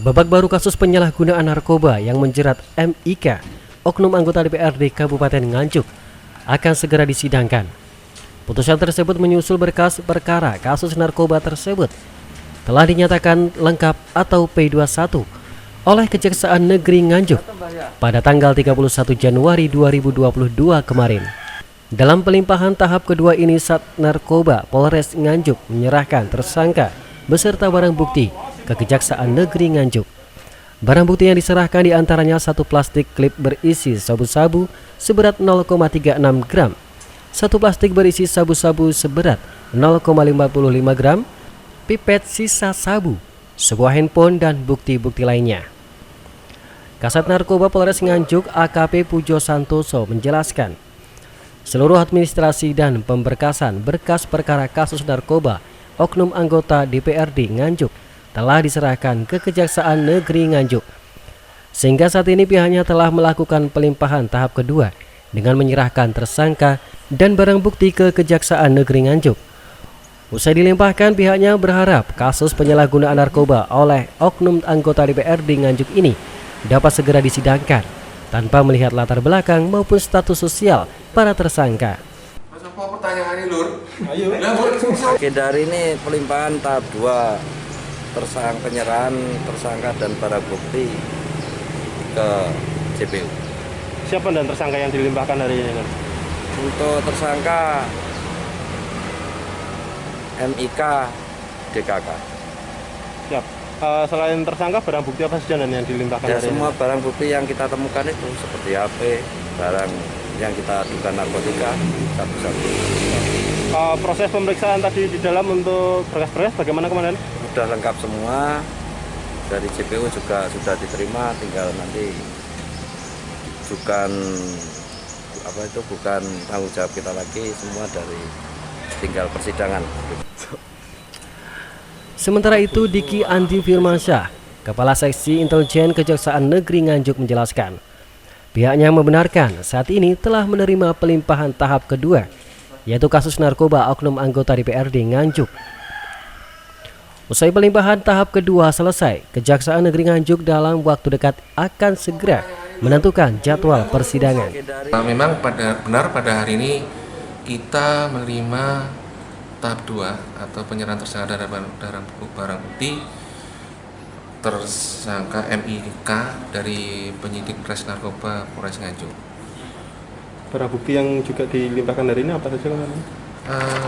Babak baru kasus penyalahgunaan narkoba yang menjerat MIK, oknum anggota DPRD Kabupaten Nganjuk, akan segera disidangkan. Putusan tersebut menyusul berkas perkara kasus narkoba tersebut telah dinyatakan lengkap atau P21 oleh Kejaksaan Negeri Nganjuk pada tanggal 31 Januari 2022 kemarin. Dalam pelimpahan tahap kedua ini, Sat Narkoba Polres Nganjuk menyerahkan tersangka beserta barang bukti ke Kejaksaan Negeri Nganjuk. Barang bukti yang diserahkan diantaranya satu plastik klip berisi sabu-sabu seberat 0,36 gram, satu plastik berisi sabu-sabu seberat 0,55 gram, pipet sisa sabu, sebuah handphone, dan bukti-bukti lainnya. Kasat Narkoba Polres Nganjuk AKP Pujo Santoso menjelaskan, seluruh administrasi dan pemberkasan berkas perkara kasus narkoba oknum anggota DPRD Nganjuk telah diserahkan ke Kejaksaan Negeri Nganjuk. Sehingga saat ini pihaknya telah melakukan pelimpahan tahap kedua dengan menyerahkan tersangka dan barang bukti ke Kejaksaan Negeri Nganjuk. Usai dilimpahkan, pihaknya berharap kasus penyalahgunaan narkoba oleh oknum anggota DPRD Nganjuk ini dapat segera disidangkan tanpa melihat latar belakang maupun status sosial para tersangka. Apa pertanyaan ini, Lur? Ayo. Agenda hari ini pelimpahan tahap 2 penyerahan tersangka dan barang bukti ke JPU. Siapa dan tersangka yang dilimpahkan hari ini? Untuk tersangka MIK DKK. Siap. Selain tersangka, barang bukti apa saja dan yang dilimpahkan Ya, hari semua ini? barang bukti yang kita temukan itu seperti HP, barang yang kita duga narkotika, sabu-sabu. Proses pemeriksaan tadi di dalam untuk berkas-berkas bagaimana kemarin? Sudah lengkap semua, dari JPU juga sudah diterima, tinggal nanti bukan tanggung jawab kita lagi, semua dari tinggal persidangan. Sementara itu, Diki Andi Firmansyah, Kepala Seksi Intelijen Kejaksaan Negeri Nganjuk menjelaskan, pihaknya membenarkan saat ini telah menerima pelimpahan tahap kedua, yaitu kasus narkoba oknum anggota DPRD Nganjuk. Usai pelimpahan tahap kedua selesai, Kejaksaan Negeri Nganjuk dalam waktu dekat akan segera menentukan jadwal persidangan. Memang benar pada hari ini kita menerima tahap 2 atau penyerahan tersangka dan barang bukti tersangka MIK dari penyidik Res Narkoba Polres Nganjuk. Barang bukti yang juga dilimpahkan hari ini apa saja kemarin?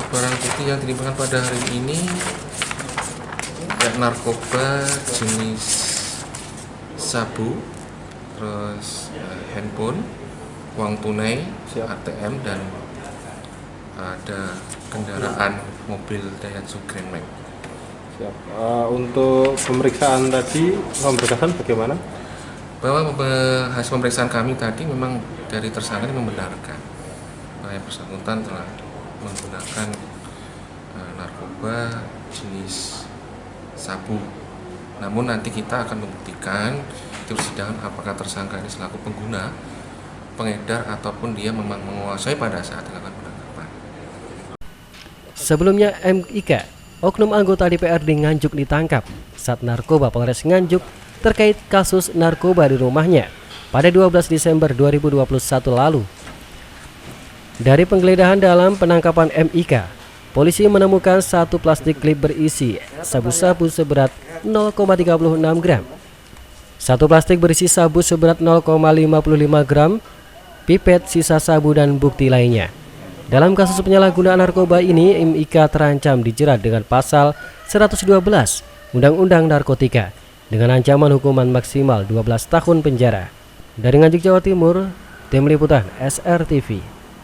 Barang bukti yang dilimpahkan pada hari ini narkoba jenis sabu, terus handphone, uang tunai, ATM, dan ada kendaraan mobil Daihatsu Grand Max. Siap. Untuk pemeriksaan tadi, pemberkasan bagaimana? Bahwa hasil pemeriksaan kami tadi memang dari tersangka ini membenarkan bahwa yang bersangkutan telah menggunakan narkoba jenis sabu. Namun nanti kita akan membuktikan di persidangan apakah tersangka ini selaku pengguna, pengedar, ataupun dia memang menguasai pada saat dilakukan penangkapan. Sebelumnya MIK, oknum anggota DPRD Nganjuk ditangkap saat Narkoba Polres Nganjuk terkait kasus narkoba di rumahnya pada 12 Desember 2021 lalu. Dari penggeledahan dalam penangkapan MIK, polisi menemukan satu plastik klip berisi sabu-sabu seberat 0,36 gram, satu plastik berisi sabu seberat 0,55 gram, pipet sisa sabu, dan bukti lainnya. Dalam kasus penyalahgunaan narkoba ini, MIK terancam dijerat dengan pasal 112 Undang-Undang Narkotika dengan ancaman hukuman maksimal 12 tahun penjara. Dari Nganjuk, Jawa Timur, Tim Liputan SRTV.